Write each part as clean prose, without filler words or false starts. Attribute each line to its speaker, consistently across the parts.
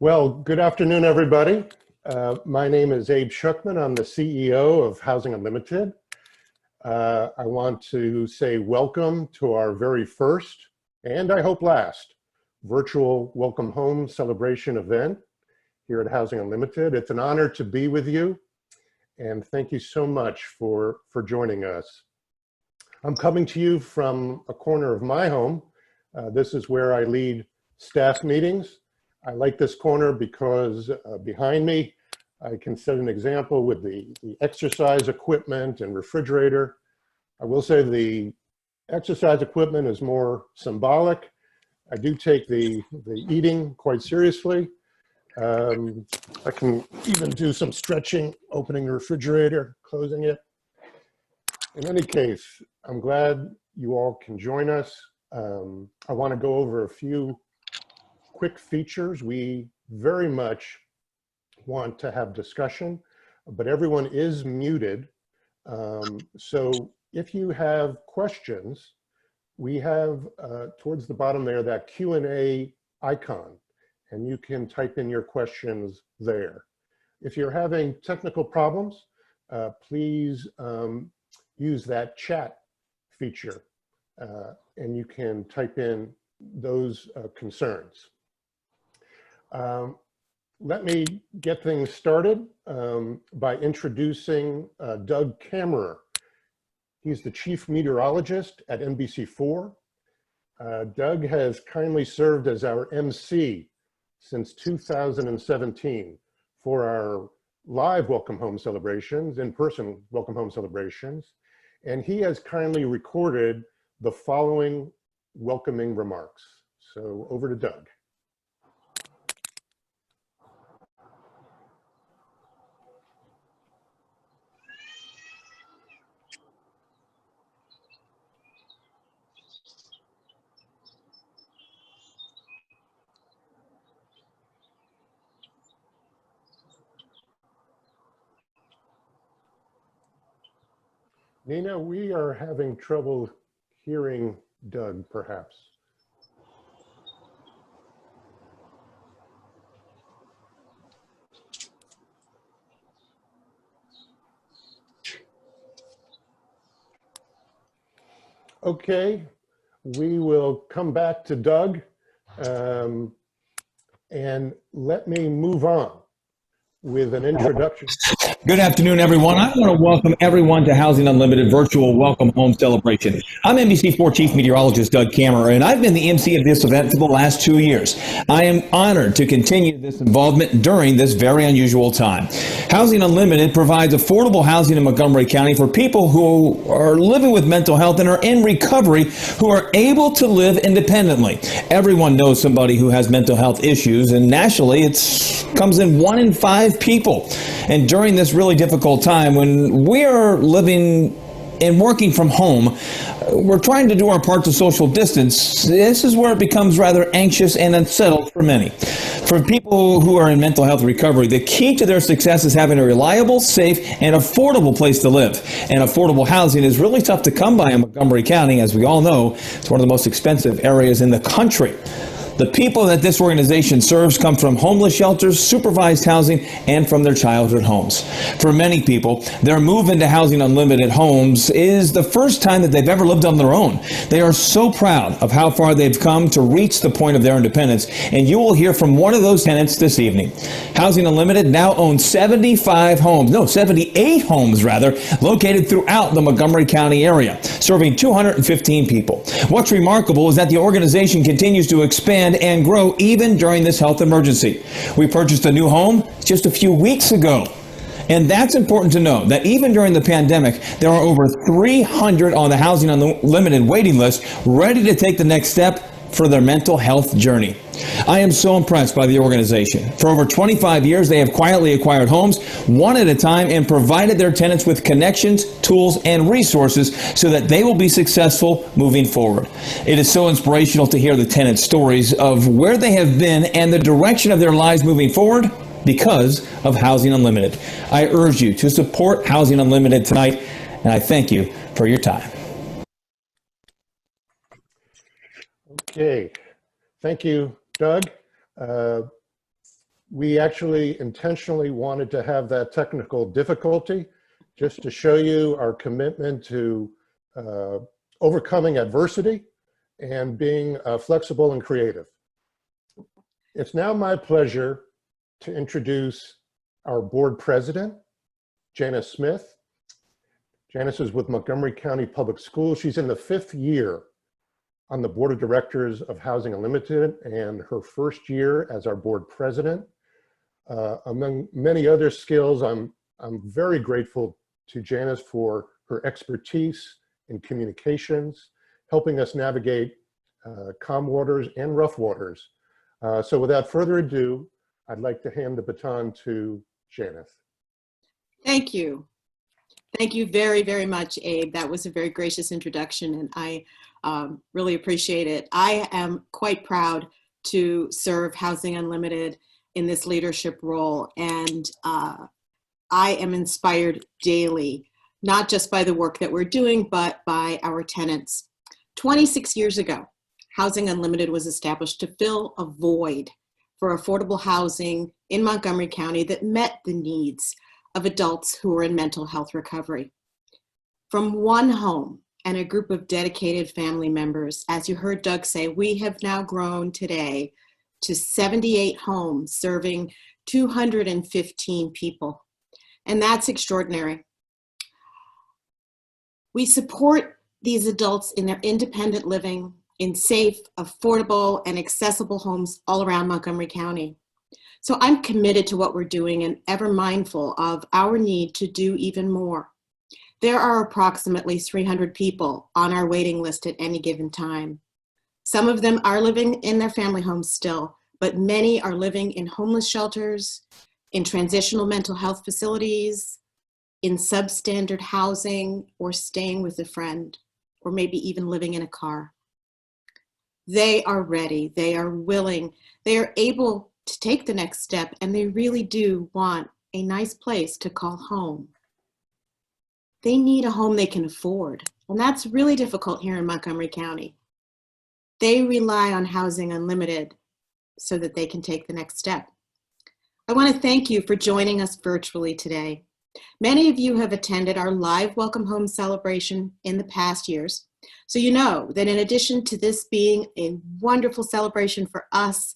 Speaker 1: Well, good afternoon, everybody. My name is Abe Schuckman. I'm the CEO of Housing Unlimited. I want to say welcome to our very first, and I hope last, virtual Welcome Home celebration event here at Housing Unlimited. It's an honor to be with you, and thank you so much for joining us. I'm coming to you from a corner of my home. This is where I lead staff meetings. I like this corner because behind me, I can set an example with the exercise equipment and refrigerator. I will say the exercise equipment is more symbolic. I do take the eating quite seriously. I can even do some stretching, opening the refrigerator, closing it. In any case, I'm glad you all can join us. I want to go over a few quick features. We very much want to have discussion, but everyone is muted. So if you have questions, we have towards the bottom there that Q&A icon, and you can type in your questions there. If you're having technical problems, please use that chat feature, and you can type in those concerns. Let me get things started by introducing Doug Kammerer. He's the chief meteorologist at NBC4. Doug has kindly served as our MC since 2017 for our live Welcome Home celebrations, in-person Welcome Home celebrations, and he has kindly recorded the following welcoming remarks. So over to Doug. Nina, we are having trouble hearing Doug, perhaps. Okay, we will come back to Doug, and let me move on with an introduction.
Speaker 2: Good afternoon, everyone. I want to welcome everyone to Housing Unlimited Virtual Welcome Home Celebration. I'm NBC4 Chief Meteorologist Doug Kammerer, and I've been the MC of this event for the last 2 years. I am honored to continue this involvement during this very unusual time. Housing Unlimited provides affordable housing in Montgomery County for people who are living with mental health and are in recovery, who are able to live independently. Everyone knows somebody who has mental health issues, and nationally it comes in 1 in 5 people. And during this really difficult time when we are living and working from home, we're trying to do our part to social distance. This is where it becomes rather anxious and unsettled for many. For people who are in mental health recovery, the key to their success is having a reliable, safe, and affordable place to live. And affordable housing is really tough to come by in Montgomery County. As we all know, it's one of the most expensive areas in the country. The people that this organization serves come from homeless shelters, supervised housing, and from their childhood homes. For many people, their move into Housing Unlimited homes is the first time that they've ever lived on their own. They are so proud of how far they've come to reach the point of their independence, and you will hear from one of those tenants this evening. Housing Unlimited now owns 78 homes rather, located throughout the Montgomery County area, serving 215 people. What's remarkable is that the organization continues to expand and grow even during this health emergency. We purchased a new home just a few weeks ago. And that's important to know, that even during the pandemic, there are over 300 on the Housing Unlimited waiting list ready to take the next step for their mental health journey. I am so impressed by the organization. For over 25 years, they have quietly acquired homes one at a time and provided their tenants with connections, tools, and resources so that they will be successful moving forward. It is so inspirational to hear the tenants' stories of where they have been and the direction of their lives moving forward because of Housing Unlimited. I urge you to support Housing Unlimited tonight, and I thank you for your time.
Speaker 1: Okay, thank you, Doug. We actually intentionally wanted to have that technical difficulty just to show you our commitment to overcoming adversity and being flexible and creative. It's now my pleasure to introduce our board president, Janice Smith. Janice is with Montgomery County Public Schools. She's in the 5th year on the board of directors of Housing Unlimited and her first year as our board president. Among many other skills, I'm very grateful to Janice for her expertise in communications, helping us navigate calm waters and rough waters. So without further ado, I'd like to hand the baton to Janice.
Speaker 3: Thank you. Thank you very, very much, Abe. That was a very gracious introduction, and I really appreciate it. I am quite proud to serve Housing Unlimited in this leadership role, and I am inspired daily, not just by the work that we're doing, but by our tenants. 26 years ago, Housing Unlimited was established to fill a void for affordable housing in Montgomery County that met the needs of adults who are in mental health recovery. From one home and a group of dedicated family members, as you heard Doug say, we have now grown today to 78 homes serving 215 people. And that's extraordinary. We support these adults in their independent living in safe, affordable, and accessible homes all around Montgomery County. So I'm committed to what we're doing and ever mindful of our need to do even more. There are approximately 300 people on our waiting list at any given time. Some of them are living in their family homes still, but many are living in homeless shelters, in transitional mental health facilities, in substandard housing, or staying with a friend, or maybe even living in a car. They are ready, they are willing, they are able to take the next step, and they really do want a nice place to call home. They need a home they can afford, and that's really difficult here in Montgomery County. They rely on Housing Unlimited so that they can take the next step. I want to thank you for joining us virtually today. Many of you have attended our live Welcome Home celebration in the past years, so you know that in addition to this being a wonderful celebration for us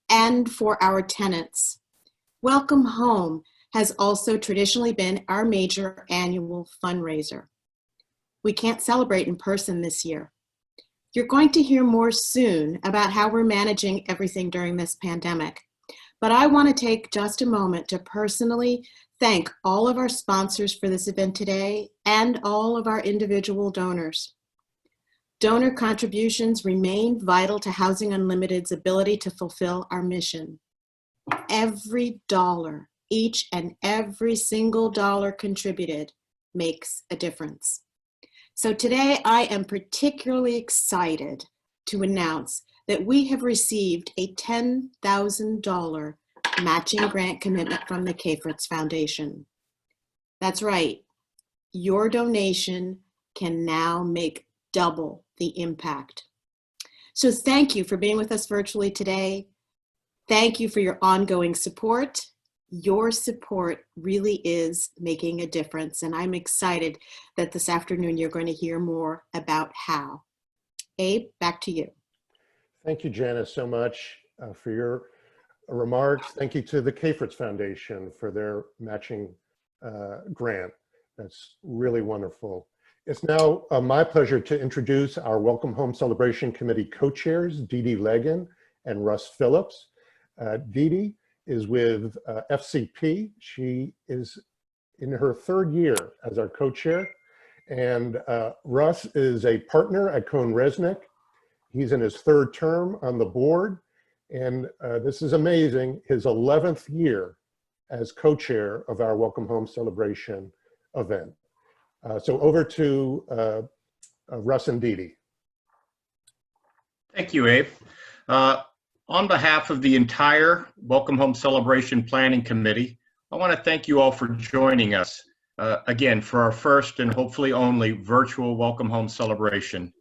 Speaker 3: and for our tenants, Welcome Home has also traditionally been our major annual fundraiser. We can't celebrate in person this year. You're going to hear more soon about how we're managing everything during this pandemic. But I want to take just a moment to personally thank all of our sponsors for this event today and all of our individual donors. Donor contributions remain vital to Housing Unlimited's ability to fulfill our mission. Every dollar, each and every single dollar contributed makes a difference. So today I am particularly excited to announce that we have received a $10,000 matching grant commitment from the K-Fritz Foundation. That's right, your donation can now make double the impact. So thank you for being with us virtually today. Thank you for your ongoing support. Your support really is making a difference, and I'm excited that this afternoon you're going to hear more about how. Abe, back to you.
Speaker 1: Thank you, Janice, so much for your remarks. Thank you to the K-Fritz Foundation for their matching grant. That's really wonderful. It's now my pleasure to introduce our Welcome Home Celebration Committee co-chairs, Dee Dee Legan and Russ Phillips. Dee Dee is with FCP. She is in her 3rd year as our co-chair. And Russ is a partner at Cohn-Resnick. He's in his 3rd term on the board. And this is amazing, his 11th year as co-chair of our Welcome Home Celebration event. So over to Russ and Dee Dee.
Speaker 4: Thank you, Abe. On behalf of the entire Welcome Home Celebration Planning Committee, I want to thank you all for joining us again for our first and hopefully only virtual Welcome Home celebration.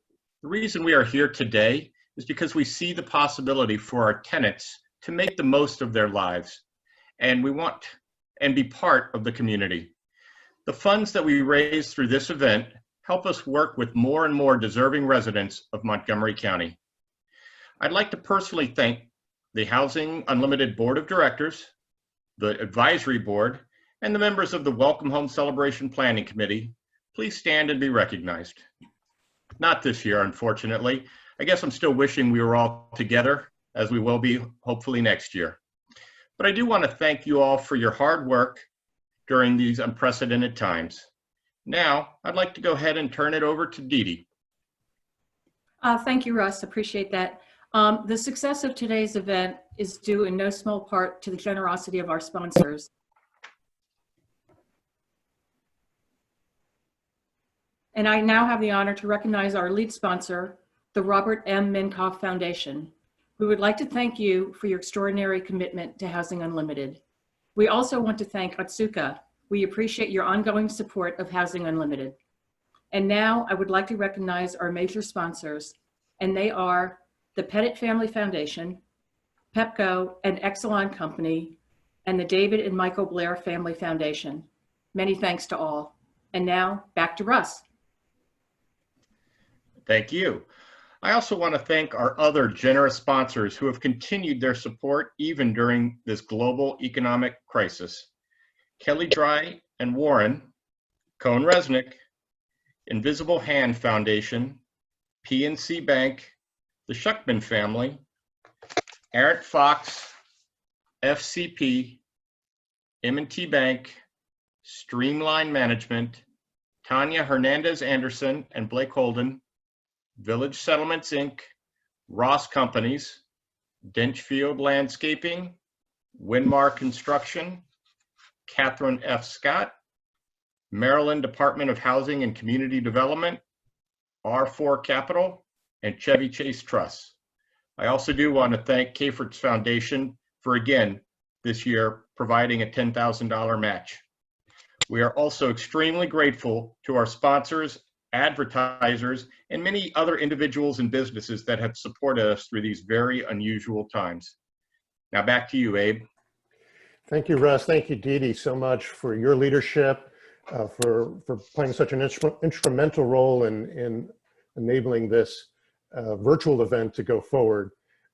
Speaker 4: The reason we are here today is because we see the possibility for our tenants to make the most of their lives and we want and be part of the community. The funds that we raise through this event help us work with more and more deserving residents of Montgomery County. I'd like to personally thank the Housing Unlimited Board of Directors, the Advisory Board, and the members of the Welcome Home Celebration Planning Committee. Please stand and be recognized. Not this year, unfortunately. I guess I'm still wishing we were all together, as we will be hopefully next year. But I do want to thank you all for your hard work during these unprecedented times. Now, I'd like to go ahead and turn it over to Dee Dee.
Speaker 5: Thank you, Russ. Appreciate that. The success of today's event is due in no small part to the generosity of our sponsors. And I now have the honor to recognize our lead sponsor, the Robert M. Minkoff Foundation. We would like to thank you for your extraordinary commitment to Housing Unlimited. We also want to thank Otsuka. We appreciate your ongoing support of Housing Unlimited. And now I would like to recognize our major sponsors, and they are the Pettit Family Foundation, Pepco and Exelon Company, and the David and Michael Blair Family Foundation. Many thanks to all. And now back to Russ.
Speaker 4: Thank you. I also want to thank our other generous sponsors who have continued their support even during this global economic crisis. Kelly Dry and Warren, Cohn Resnick, Invisible Hand Foundation, PNC Bank, the Schuckman family, Eric Fox, FCP, M&T Bank, Streamline Management, Tanya Hernandez Anderson and Blake Holden, Village Settlements Inc., Ross Companies, Denchfield Landscaping, Winmar Construction, Catherine F. Scott, Maryland Department of Housing and Community Development, R4 Capital, and Chevy Chase Trust. I also do want to thank Cafort's Foundation for, again, this year, providing a $10,000 match. We are also extremely grateful to our sponsors, advertisers, and many other individuals and businesses that have supported us through these very unusual times. Now back to you, Abe.
Speaker 1: Thank you, Russ. Thank you, Dee Dee, so much for your leadership, for playing such an instrumental role in enabling this virtual event to go forward.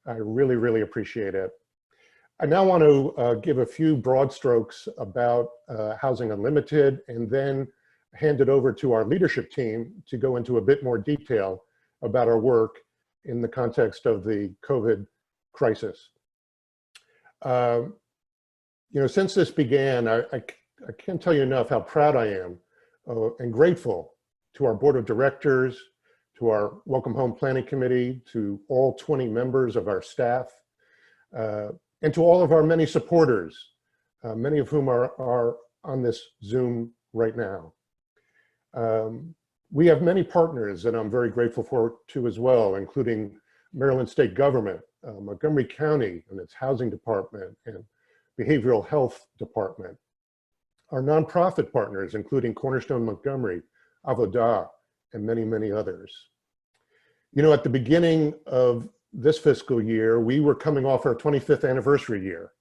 Speaker 1: I really, really appreciate it. I now want to give a few broad strokes about Housing Unlimited, and then hand it over to our leadership team to go into a bit more detail about our work in the context of the COVID crisis. You know, since this began, I can't tell you enough how proud I am and grateful to our board of directors, to our Welcome Home Planning Committee, to all 20 members of our staff, and to all of our many supporters, many of whom are on this Zoom right now. We have many partners that I'm very grateful for too as well, including Maryland State Government, Montgomery County and its Housing Department and Behavioral Health Department. Our nonprofit partners, including Cornerstone Montgomery, Avodah, and many, many others. You know, at the beginning of this fiscal year, we were coming off our 25th anniversary year,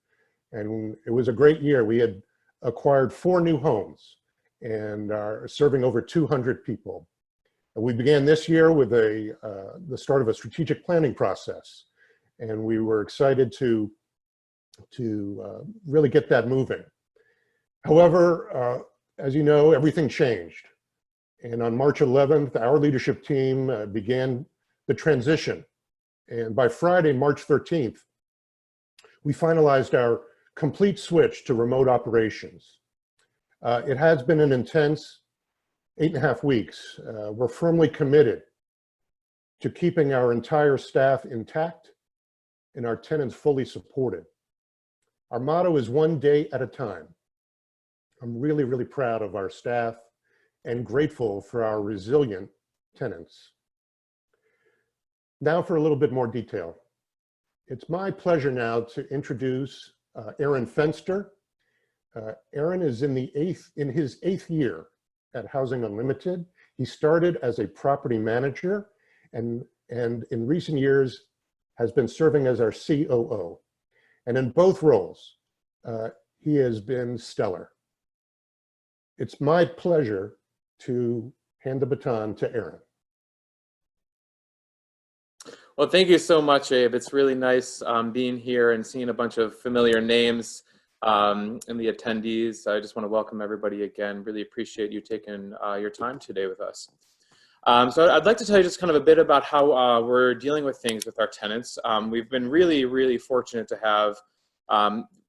Speaker 1: and it was a great year. We had acquired 4 new homes and are serving over 200 people. We began this year with the start of a strategic planning process, and we were excited to really get that moving. However, as you know, everything changed. And on March 11th, our leadership team began the transition. And by Friday, March 13th, we finalized our complete switch to remote operations. It has been an intense 8.5 weeks. We're firmly committed to keeping our entire staff intact and our tenants fully supported. Our motto is one day at a time. I'm really, really proud of our staff and grateful for our resilient tenants. Now for a little bit more detail. It's my pleasure now to introduce Aaron Fenster. Aaron is in his 8th year at Housing Unlimited. He started as a property manager and in recent years has been serving as our COO. And in both roles, He has been stellar. It's my pleasure to hand the baton to Aaron.
Speaker 6: Well, thank you so much, Abe. It's really nice being here and seeing a bunch of familiar names in the attendees. I just want to welcome everybody again. Really appreciate you taking your time today with us. So I'd like to tell you just kind of a bit about how we're dealing with things with our tenants. We've been really fortunate to have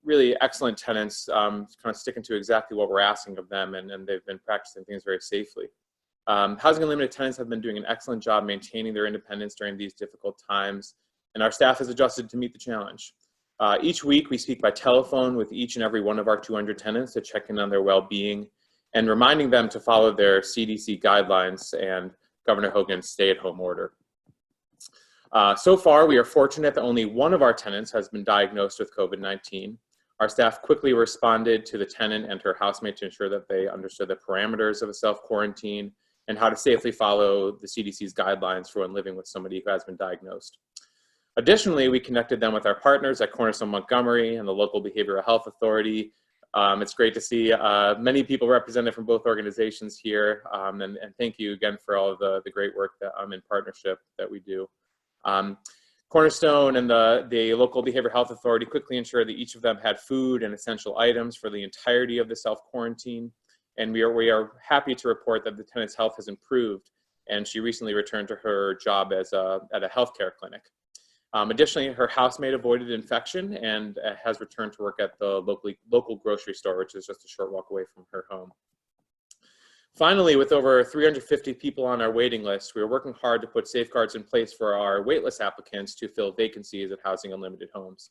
Speaker 6: really excellent tenants kind of sticking to exactly what we're asking of them, and they've been practicing things very safely. Housing Unlimited tenants have been doing an excellent job maintaining their independence during these difficult times, and our staff has adjusted to meet the challenge. Each week, we speak by telephone with each and every one of our 200 tenants to check in on their well-being and reminding them to follow their CDC guidelines and Governor Hogan's stay-at-home order. So far, we are fortunate that only one of our tenants has been diagnosed with COVID-19. Our staff quickly responded to the tenant and her housemate to ensure that they understood the parameters of a self-quarantine and how to safely follow the CDC's guidelines for when living with somebody who has been diagnosed. Additionally, we connected them with our partners at Cornerstone Montgomery and the local Behavioral Health Authority. It's great to see many people represented from both organizations here, and thank you again for all of the great work that in partnership that we do. Cornerstone and the local Behavioral Health Authority quickly ensured that each of them had food and essential items for the entirety of the self-quarantine. And we are happy to report that the tenant's health has improved, and she recently returned to her job at a healthcare clinic. Additionally, her housemate avoided infection and has returned to work at the local grocery store, which is just a short walk away from her home. Finally, with over 350 people on our waiting list, we are working hard to put safeguards in place for our waitlist applicants to fill vacancies at Housing Unlimited homes.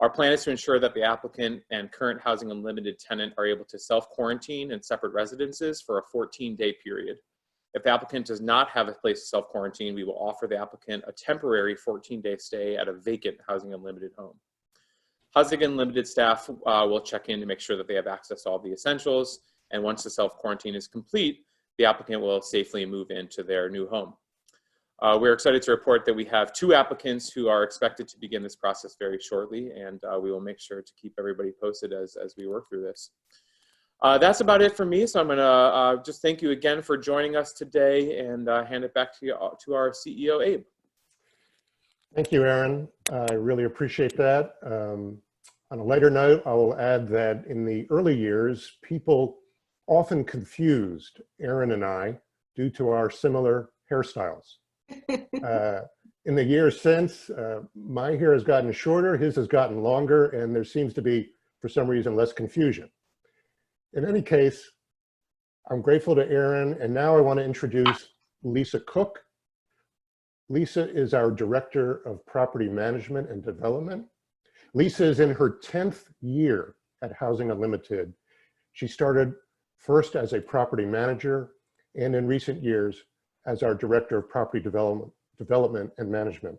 Speaker 6: Our plan is to ensure that the applicant and current Housing Unlimited tenant are able to self-quarantine in separate residences for a 14-day period. If the applicant does not have a place to self-quarantine, we will offer the applicant a temporary 14-day stay at a vacant Housing Unlimited home. Housing Unlimited staff will check in to make sure that they have access to all the essentials, and once the self-quarantine is complete, the applicant will safely move into their new home. We're excited to report that we have 2 applicants who are expected to begin this process very shortly, and we will make sure to keep everybody posted as we work through this. That's about it for me, so I'm gonna just thank you again for joining us today and hand it back to our CEO, Abe.
Speaker 1: Thank you, Aaron. I really appreciate that. On a lighter note, I will add that in the early years, people often confused Aaron and I due to our similar hairstyles. In the years since, my hair has gotten shorter, his has gotten longer, and there seems to be, for some reason, less confusion. In any case, I'm grateful to Aaron, and now I want to introduce Lisa Cook. Lisa is our Director of Property Management and Development. Lisa is in her 10th year at Housing Unlimited. She started first as a property manager, and in recent years, as our Director of Property Development and Management.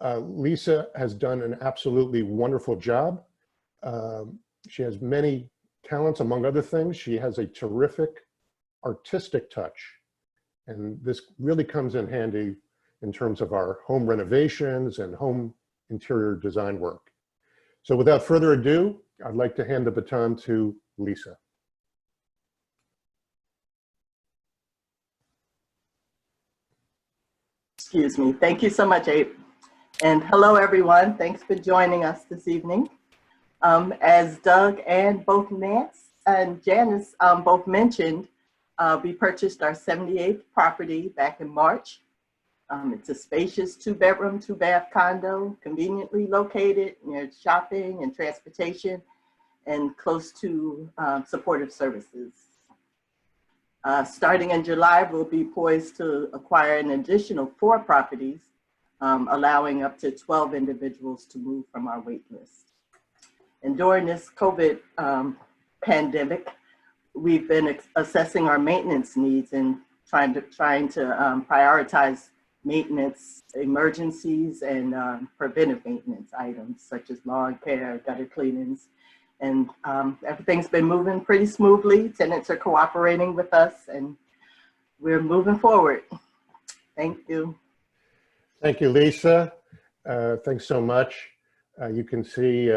Speaker 1: Lisa has done an absolutely wonderful job. She has many talents, among other things. She has a terrific artistic touch, and this really comes in handy in terms of our home renovations and home interior design work. So without further ado, I'd like to hand the baton to Lisa.
Speaker 7: Excuse me. Thank you so much, Abe. And hello, everyone. Thanks for joining us this evening. As Doug and both Nance and Janice both mentioned, we purchased our 78th property back in March. It's a spacious 2-bedroom, 2-bath condo, conveniently located near shopping and transportation and close to supportive services. Starting in July, we'll be poised to acquire an additional 4 properties, allowing up to 12 individuals to move from our wait list. And during this COVID pandemic, we've been assessing our maintenance needs and trying to prioritize maintenance emergencies and preventive maintenance items such as lawn care, gutter cleanings, and everything's been moving pretty smoothly. Tenants are cooperating with us and we're moving forward. Thank you.
Speaker 1: Thank you, Lisa. Thanks so much. You can see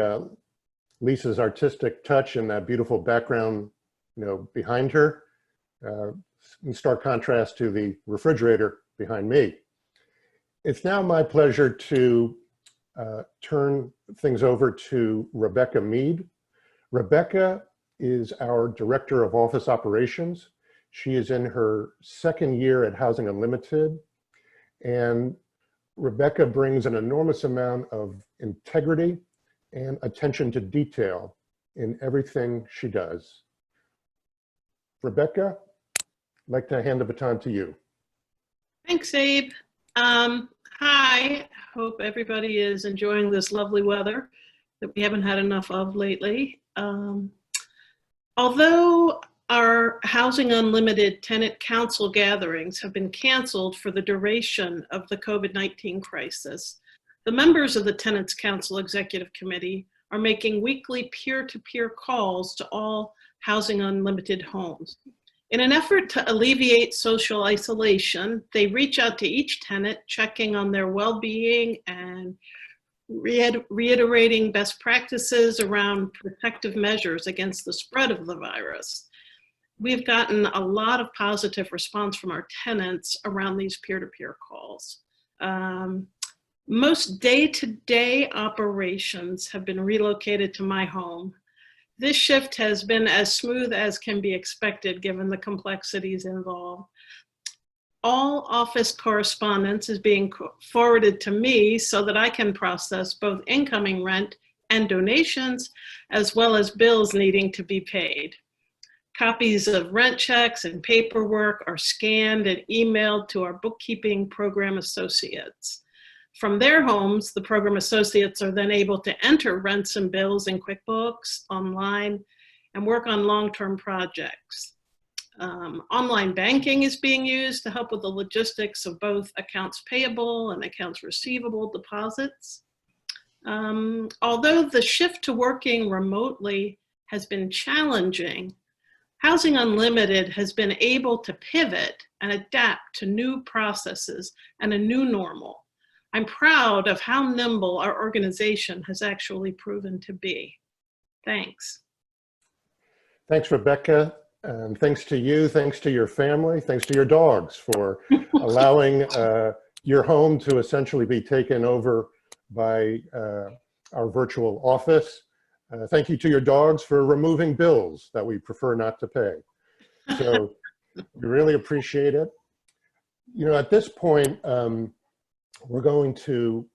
Speaker 1: Lisa's artistic touch and that beautiful background, behind her, in stark contrast to the refrigerator behind me. It's now my pleasure to turn things over to Rebecca Mead. Rebecca is our Director of Office Operations. She is in her second year at Housing Unlimited, and Rebecca brings an enormous amount of integrity and attention to detail in everything she does. Rebecca, I'd like to hand the baton to you.
Speaker 8: Thanks, Abe. Hi, hope everybody is enjoying this lovely weather that we haven't had enough of lately. Although our Housing Unlimited tenant council gatherings have been canceled for the duration of the COVID-19 crisis, the members of the Tenants Council Executive Committee are making weekly peer-to-peer calls to all Housing Unlimited homes. In an effort to alleviate social isolation, they reach out to each tenant, checking on their well-being and reiterating best practices around protective measures against the spread of the virus. We've gotten a lot of positive response from our tenants around these peer-to-peer calls. Most day-to-day operations have been relocated to my home. This shift has been as smooth as can be expected given the complexities involved. All office correspondence is being forwarded to me so that I can process both incoming rent and donations, as well as bills needing to be paid. Copies of rent checks and paperwork are scanned and emailed to our bookkeeping program associates. From their homes, the program associates are then able to enter rents and bills in QuickBooks online and work on long-term projects. Online banking is being used to help with the logistics of both accounts payable and accounts receivable deposits. Although the shift to working remotely has been challenging, Housing Unlimited has been able to pivot and adapt to new processes and a new normal. I'm proud of how nimble our organization has actually proven to be. Thanks.
Speaker 1: Thanks, Rebecca. And thanks to you, thanks to your family, thanks to your dogs for allowing your home to essentially be taken over by our virtual office. Thank you to your dogs for removing bills that we prefer not to pay. So we really appreciate it. At this point, we're going to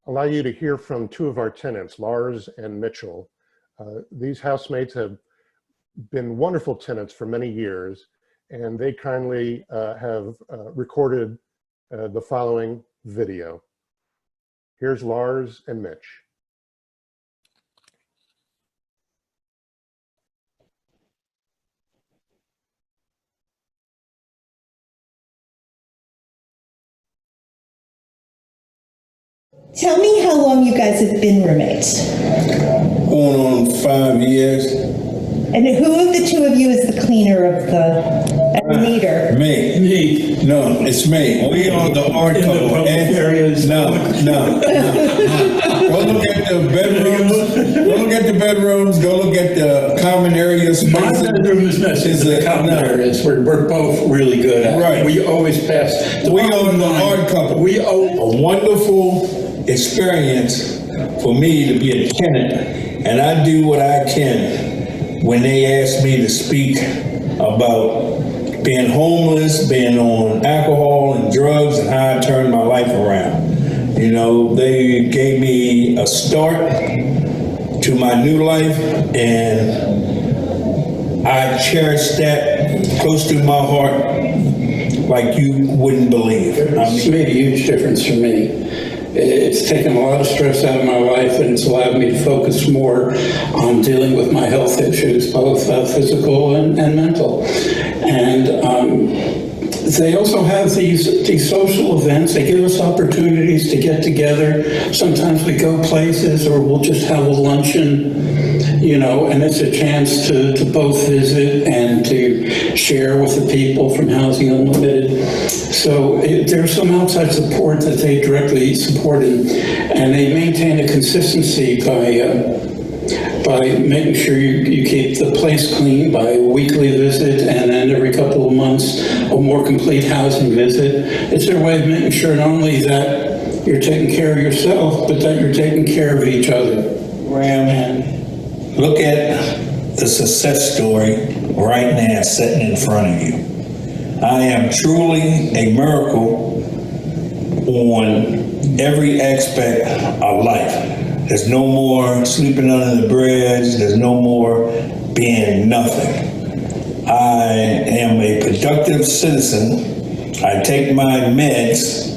Speaker 1: allow you to hear from two of our tenants, Lars and Mitchell. These housemates have been wonderful tenants for many years, and they kindly have recorded the following video. Here's Lars and Mitch.
Speaker 9: Tell me how long you guys have been roommates.
Speaker 10: Going on 5 years.
Speaker 9: And who of the two of you is the cleaner of the meter?
Speaker 10: Me. No, it's me. We are the art couple. No. Go look at the bedrooms. Go look at the bedrooms. Go look at the common area spaces.
Speaker 11: My bedroom is messy. The common areas. We're both really good at it.
Speaker 10: Right.
Speaker 11: We always pass.
Speaker 10: We are the art couple. We owe a wonderful experience for me to be a tenant, and I do what I can when they ask me to speak about being homeless, being on alcohol and drugs, and how I turned my life around. They gave me a start to my new life, and I cherish that close to my heart like you wouldn't believe.
Speaker 11: It's made a huge difference for me. It's taken a lot of stress out of my life, and it's allowed me to focus more on dealing with my health issues, both physical and mental. And they also have these social events. They give us opportunities to get together. Sometimes we go places, or we'll just have a luncheon, and it's a chance to both visit and to share with the people from Housing Unlimited. So there's some outside support that they directly support, and they maintain a consistency by by making sure you keep the place clean by a weekly visit and then every couple of months a more complete housing visit. It's their way of making sure not only that you're taking care of yourself, but that you're taking care of each other.
Speaker 10: Ram, look at the success story right now sitting in front of you. I am truly a miracle on every aspect of life. There's no more sleeping under the bridge. There's no more being nothing. I am a productive citizen. I take my meds.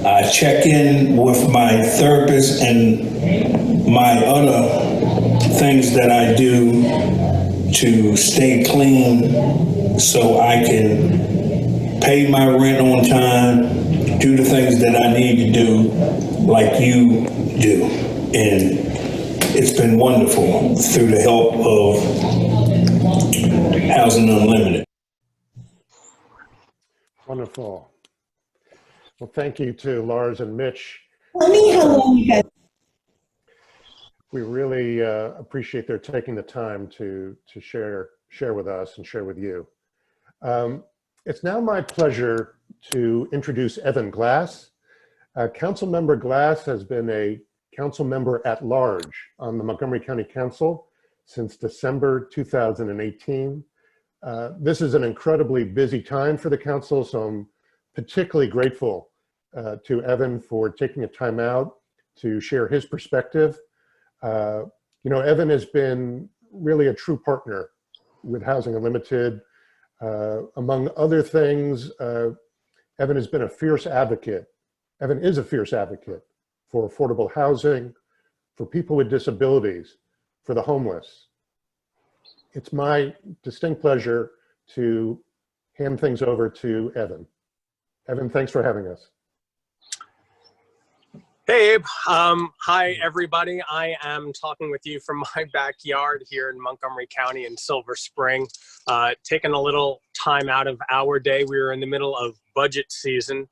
Speaker 10: I check in with my therapist and my other things that I do to stay clean so I can pay my rent on time, do the things that I need to do like you do. And it's been wonderful through the help of Housing Unlimited.
Speaker 1: Wonderful. Well, thank you to Lars and Mitch.
Speaker 9: Tell me how long you guys.
Speaker 1: We really appreciate their taking the time to share with us and share with you. It's now my pleasure to introduce Evan Glass. Councilmember Glass has been a council member at large on the Montgomery County Council since December 2018. This is an incredibly busy time for the council, so I'm particularly grateful to Evan for taking a time out to share his perspective. You know, Evan has been really a true partner with Housing Unlimited. Among other things, Evan has been a fierce advocate. Evan is a fierce advocate for affordable housing, for people with disabilities, for the homeless. It's my distinct pleasure to hand things over to Evan. Evan, thanks for having us.
Speaker 12: Hey, Abe. Hi, everybody. I am talking with you from my backyard here in Montgomery County in Silver Spring. Taking a little time out of our day. We were in the middle of budget season,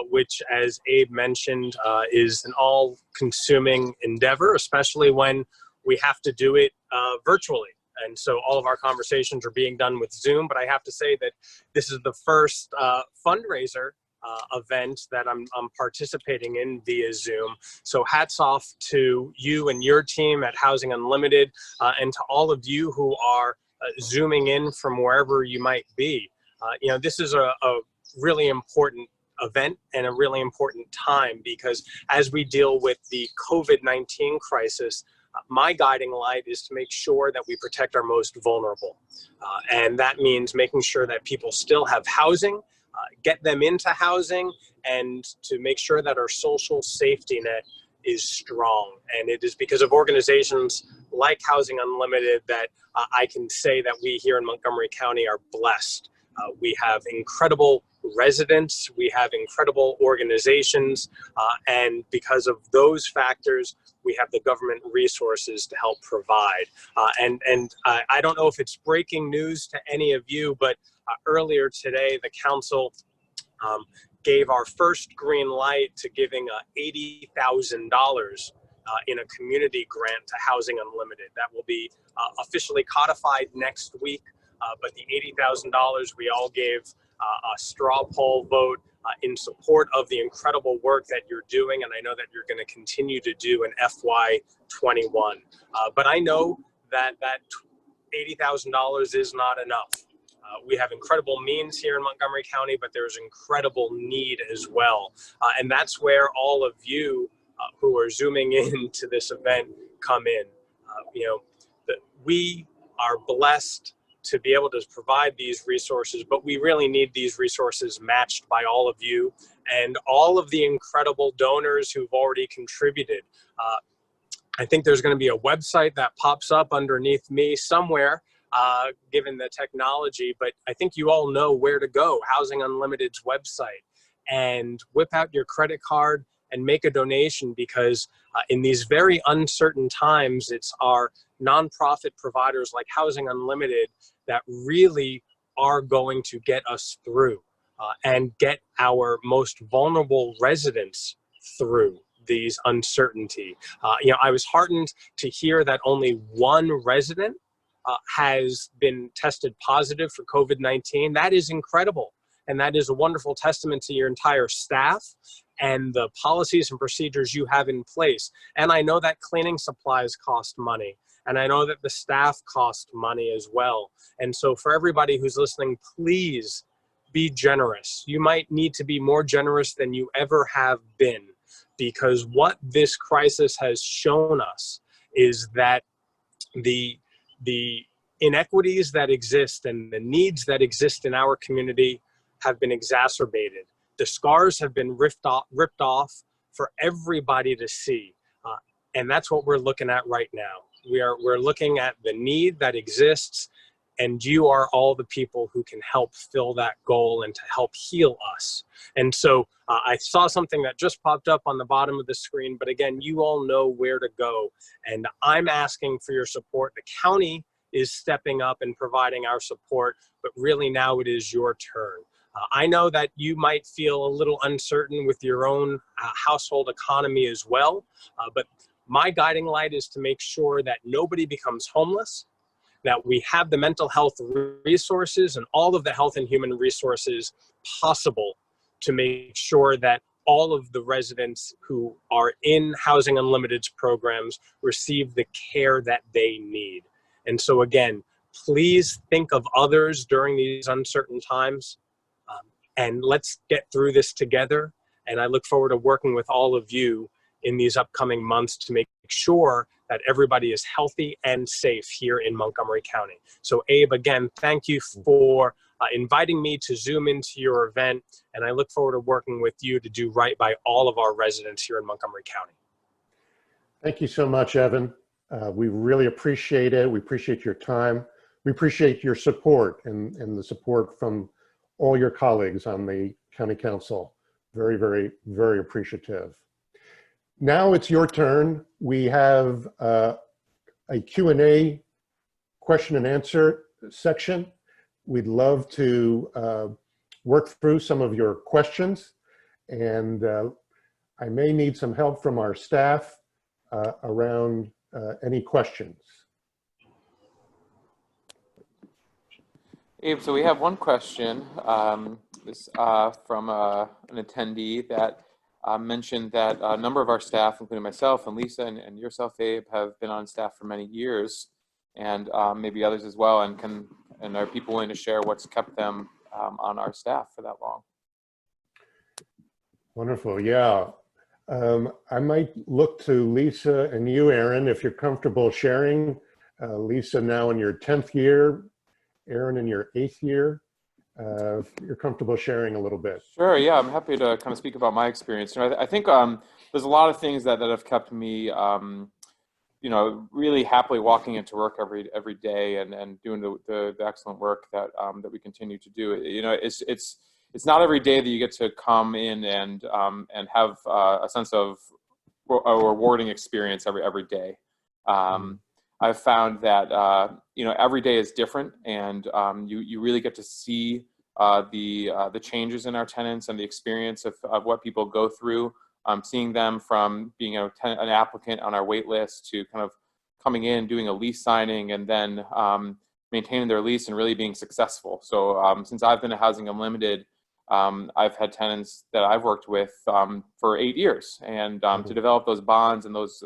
Speaker 12: which, as Abe mentioned, is an all-consuming endeavor, especially when we have to do it virtually. And so all of our conversations are being done with Zoom, but I have to say that this is the first fundraiser event that I'm participating in via Zoom. So hats off to you and your team at Housing Unlimited, and to all of you who are Zooming in from wherever you might be. You know, this is a really important event and a really important time, because as we deal with the COVID-19 crisis, my guiding light is to make sure that we protect our most vulnerable. And that means making sure that people still have housing, get them into housing, and to make sure that our social safety net is strong. And it is because of organizations like Housing Unlimited that I can say that we here in Montgomery County are blessed. We have incredible residents, we have incredible organizations, and because of those factors, we have the government resources to help provide. And I don't know if it's breaking news to any of you, but earlier today, the council gave our first green light to giving $80,000 in a community grant to Housing Unlimited. That will be officially codified next week, but the $80,000 we all gave a straw poll vote in support of the incredible work that you're doing, and I know that you're going to continue to do in FY21. But I know that that $80,000 is not enough. We have incredible means here in Montgomery County, but there's incredible need as well. And that's where all of you who are Zooming in to this event come in. You know, we are blessed to be able to provide these resources, but we really need these resources matched by all of you and all of the incredible donors who've already contributed. I think there's going to be a website that pops up underneath me somewhere, given the technology, but I think you all know where to go, Housing Unlimited's website, and whip out your credit card and make a donation, because in these very uncertain times, it's our nonprofit providers like Housing Unlimited that really are going to get us through and get our most vulnerable residents through these uncertainty. I was heartened to hear that only one resident has been tested positive for COVID-19. That is incredible. And that is a wonderful testament to your entire staff and the policies and procedures you have in place. And I know that cleaning supplies cost money. And I know that the staff cost money as well. And so for everybody who's listening, please be generous. You might need to be more generous than you ever have been, because what this crisis has shown us is that the inequities that exist and the needs that exist in our community have been exacerbated. The scars have been ripped off for everybody to see. And that's what we're looking at right now. We're looking at the need that exists, and you are all the people who can help fill that goal and to help heal us. And so I saw something that just popped up on the bottom of the screen, but again, you all know where to go. And I'm asking for your support. The county is stepping up and providing our support, but really now it is your turn. I know that you might feel a little uncertain with your own household economy as well, but my guiding light is to make sure that nobody becomes homeless, that we have the mental health resources and all of the health and human resources possible to make sure that all of the residents who are in Housing Unlimited's programs receive the care that they need. And so again, please think of others during these uncertain times, and let's get through this together. And I look forward to working with all of you in these upcoming months to make sure that everybody is healthy and safe here in Montgomery County. So Abe, again, thank you for inviting me to Zoom into your event, and I look forward to working with you to do right by all of our residents here in Montgomery County.
Speaker 1: Thank you so much, Evan. We really appreciate it. We appreciate your time. We appreciate your support and the support from all your colleagues on the County Council. Very, very, very appreciative. Now it's your turn. We have a Q&A, question and answer section. We'd love to work through some of your questions, and I may need some help from our staff around any questions.
Speaker 6: Abe, so we have one question this, from an attendee that mentioned that a number of our staff, including myself and Lisa and yourself, Abe, have been on staff for many years, and maybe others as well, and are people willing to share what's kept them on our staff for that long?
Speaker 1: Wonderful, yeah. I might look to Lisa and you, Aaron, if you're comfortable sharing. Lisa now in your 10th year, Aaron in your 8th year. If you're comfortable sharing a little bit.
Speaker 6: Sure, yeah, I'm happy to kind of speak about my experience. I think there's a lot of things that have kept me, really happily walking into work every day and doing the excellent work that we continue to do. It's not every day that you get to come in and have a sense of a rewarding experience every day. I've found that every day is different, and you really get to see the changes in our tenants and the experience of what people go through. Seeing them from being an applicant on our wait list to kind of coming in, doing a lease signing, and then maintaining their lease and really being successful. So since I've been at Housing Unlimited, I've had tenants that I've worked with for 8 years, and to develop those bonds and those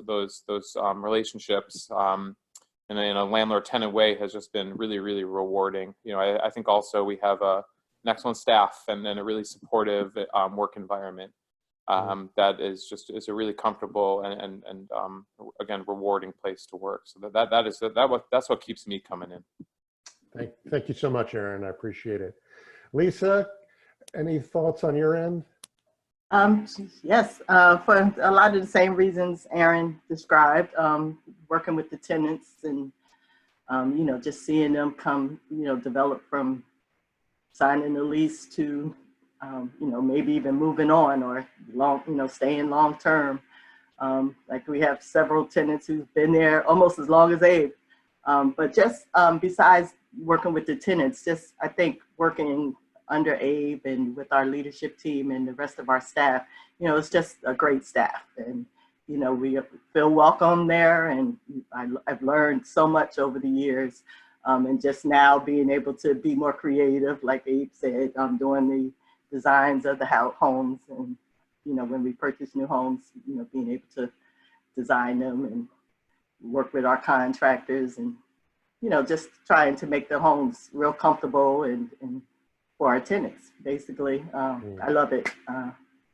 Speaker 6: relationships in a landlord-tenant way has just been really, really rewarding. I think also we have an excellent staff and then a really supportive work environment that is a really comfortable and again, rewarding place to work. So that's what keeps me coming in.
Speaker 1: Thank you so much, Aaron. I appreciate it. Lisa, any thoughts on your end?
Speaker 7: Yes, for a lot of the same reasons Aaron described, working with the tenants and, just seeing them come, develop from signing the lease to, maybe even moving on or staying long term. Like we have several tenants who've been there almost as long as Abe. But just besides working with the tenants, I think working under Abe and with our leadership team and the rest of our staff, you know, it's just a great staff. And, you know, we feel welcome there. And I've learned so much over the years. And just now being able to be more creative, like Abe said, doing the designs of the homes. And, you know, when we purchase new homes, you know, being able to design them and work with our contractors and, you know, just trying to make the homes real comfortable and for our tenants, basically. I love it.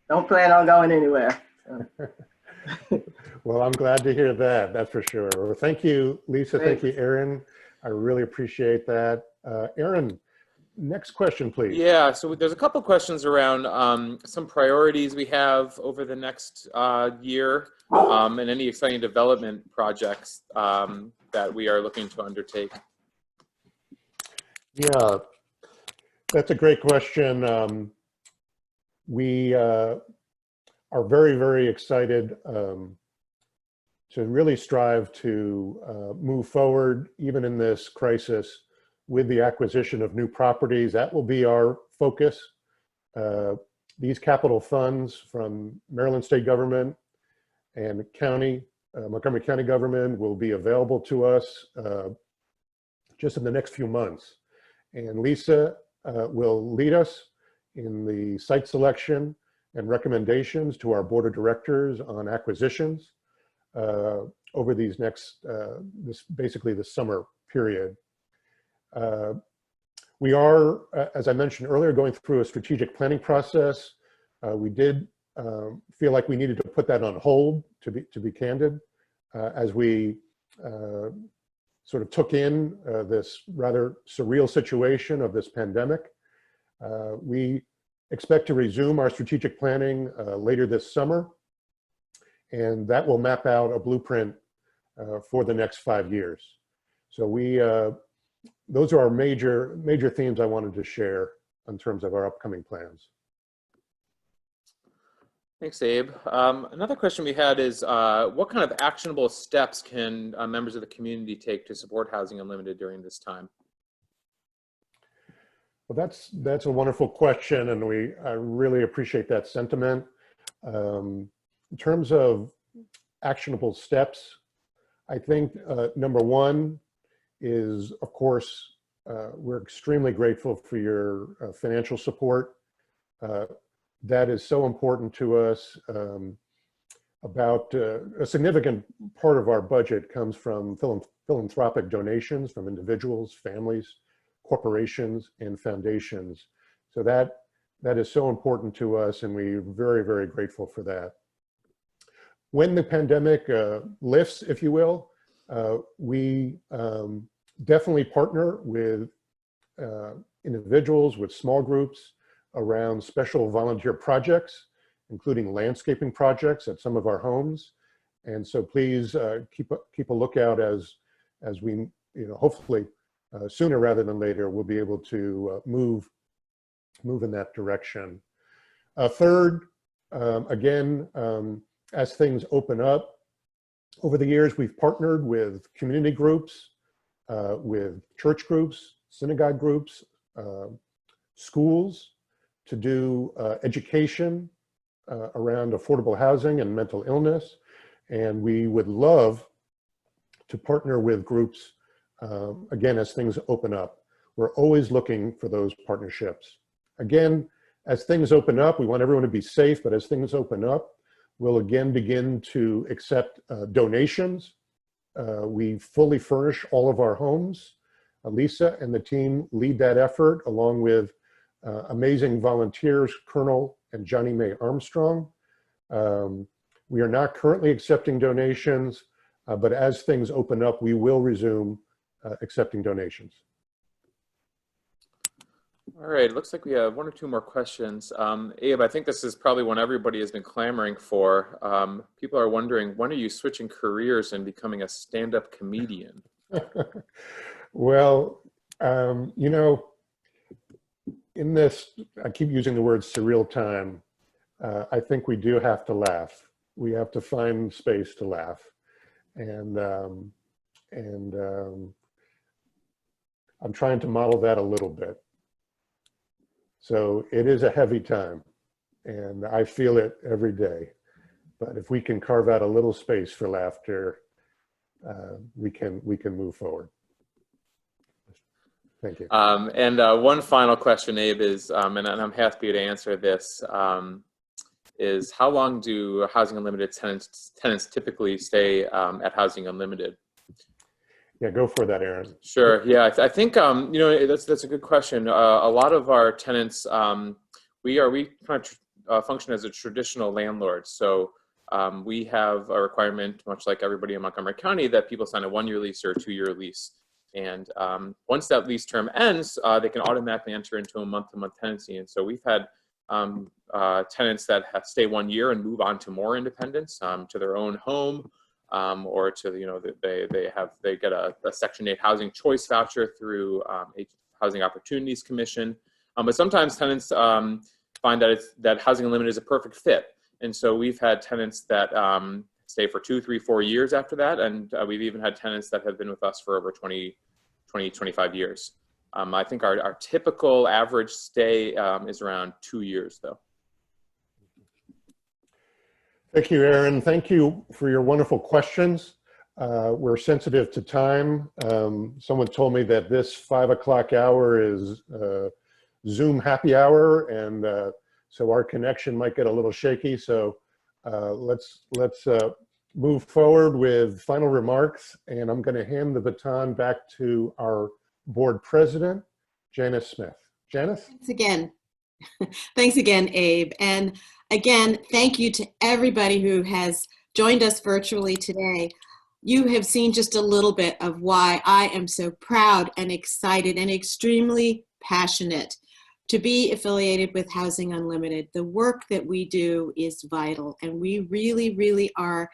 Speaker 7: Don't plan on going anywhere. So.
Speaker 1: Well, I'm glad to hear that. That's for sure. Well, thank you, Lisa.
Speaker 7: Great.
Speaker 1: Thank you, Aaron. I really appreciate that. Aaron, next question, please.
Speaker 6: Yeah, so there's a couple questions around some priorities we have over the next year and any exciting development projects that we are looking to undertake.
Speaker 1: Yeah, that's a great question. We are very, very excited to really strive to move forward, even in this crisis, with the acquisition of new properties. That will be our focus. These capital funds from Maryland State Government and county, Montgomery County Government will be available to us just in the next few months. And Lisa will lead us in the site selection and recommendations to our board of directors on acquisitions over these next, basically the summer period. We are, as I mentioned earlier, going through a strategic planning process. We did feel like we needed to put that on hold, to be candid, as we sort of took in this rather surreal situation of this pandemic. We expect to resume our strategic planning later this summer, and that will map out a blueprint for the next 5 years. So those are our major themes I wanted to share in terms of our upcoming plans.
Speaker 6: Thanks, Abe. Another question we had is, what kind of actionable steps can members of the community take to support Housing Unlimited during this time?
Speaker 1: Well, that's a wonderful question, and I really appreciate that sentiment. In terms of actionable steps, I think number one is, of course, we're extremely grateful for your financial support. That is so important to us. About a significant part of our budget comes from philanthropic donations from individuals, families, corporations, and foundations. So that is so important to us, and we're very, very grateful for that. When the pandemic lifts, if you will, we definitely partner with individuals, with small groups around special volunteer projects, including landscaping projects at some of our homes. And so please keep a lookout as we, hopefully sooner rather than later, we'll be able to move in that direction. Third, again, as things open up, over the years, we've partnered with community groups, with church groups, synagogue groups, schools to do education around affordable housing and mental illness. And we would love to partner with groups, again, as things open up. We're always looking for those partnerships. Again, as things open up, we want everyone to be safe, but as things open up, we'll again begin to accept donations. We fully furnish all of our homes. Lisa and the team lead that effort along with amazing volunteers, Colonel and Johnny Mae Armstrong. We are not currently accepting donations, but as things open up, we will resume accepting donations.
Speaker 6: All right, it looks like we have one or two more questions. Abe, I think this is probably one everybody has been clamoring for. People are wondering, when are you switching careers and becoming a stand-up comedian?
Speaker 1: Well, in this, I keep using the word surreal time, I think we do have to laugh. We have to find space to laugh. And I'm trying to model that a little bit. So it is a heavy time, and I feel it every day. But if we can carve out a little space for laughter, we can move forward. Thank you.
Speaker 6: And one final question, Abe, is, and I'm happy to answer this, is how long do Housing Unlimited tenants typically stay at Housing Unlimited?
Speaker 1: Yeah, go for that, Aaron.
Speaker 6: Sure. Yeah, I think you know, that's a good question. A lot of our tenants, we kind of function as a traditional landlord. So we have a requirement, much like everybody in Montgomery County, that people sign a 1-year lease or a 2-year lease. And once that lease term ends, they can automatically enter into a month-to-month tenancy. And so we've had tenants that stay 1 year and move on to more independence, to their own home, or to, you know, they get a Section 8 housing choice voucher through Housing Opportunities Commission. But sometimes tenants find that Housing Unlimited is a perfect fit. And so we've had tenants that stay for 2, 3, 4 years after that. And we've even had tenants that have been with us for over 25 years. I think our typical average stay is around 2 years, though.
Speaker 1: Thank you, Aaron. Thank you for your wonderful questions. We're sensitive to time. Someone told me that this 5 o'clock hour is Zoom happy hour, and so our connection might get a little shaky. So let's move forward with final remarks, and I'm going to hand the baton back to our board president, Janice Smith. Janice?
Speaker 3: Thanks again. Thanks again, Abe. And again, thank you to everybody who has joined us virtually today. You have seen just a little bit of why I am so proud and excited and extremely passionate to be affiliated with Housing Unlimited. The work that we do is vital, and we really, really are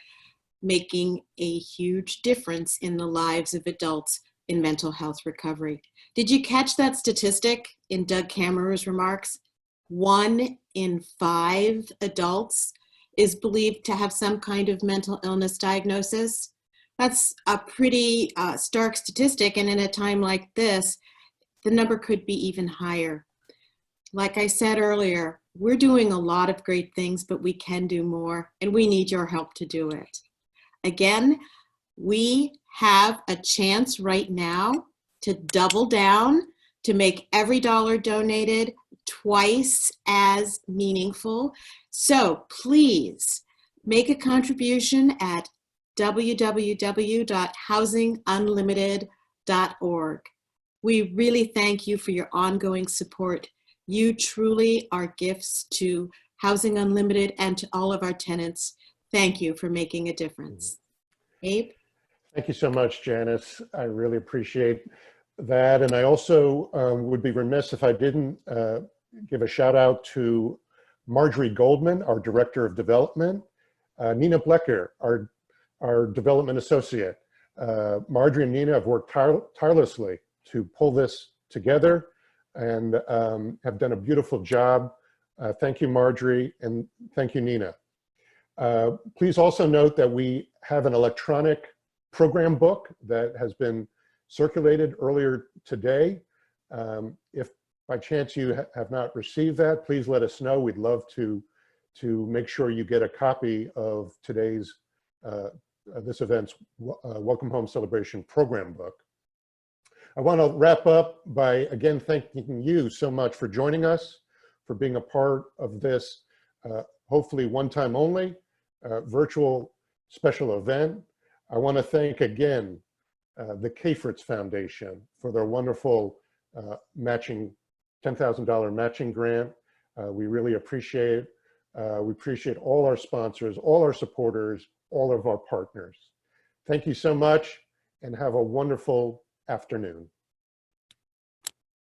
Speaker 3: making a huge difference in the lives of adults in mental health recovery. Did you catch that statistic in Doug Kammerer's remarks? 1 in 5 adults is believed to have some kind of mental illness diagnosis. That's a pretty stark statistic, and in a time like this, the number could be even higher. Like I said earlier, we're doing a lot of great things, but we can do more, and we need your help to do it. Again, we have a chance right now to double down, to make every dollar donated twice as meaningful. So please make a contribution at www.housingunlimited.org. We really thank you for your ongoing support. You truly are gifts to Housing Unlimited and to all of our tenants. Thank you for making a difference. Abe?
Speaker 1: Thank you so much, Janice. I really appreciate that. And I also would be remiss if I didn't give a shout out to Marjorie Goldman, our Director of Development, Nina Blecker, our Development Associate. Marjorie and Nina have worked tirelessly to pull this together and have done a beautiful job. Thank you, Marjorie, and thank you, Nina. Please also note that we have an electronic program book that has been circulated earlier today. If by chance you have not received that, please let us know. We'd love to make sure you get a copy of today's, this event's Welcome Home Celebration program book. I want to wrap up by again thanking you so much for joining us, for being a part of this hopefully one time only virtual special event. I want to thank again the K-Fritz Foundation for their wonderful matching $10,000 matching grant. We really appreciate it. We appreciate all our sponsors, all our supporters, all of our partners. Thank you so much and have a wonderful afternoon.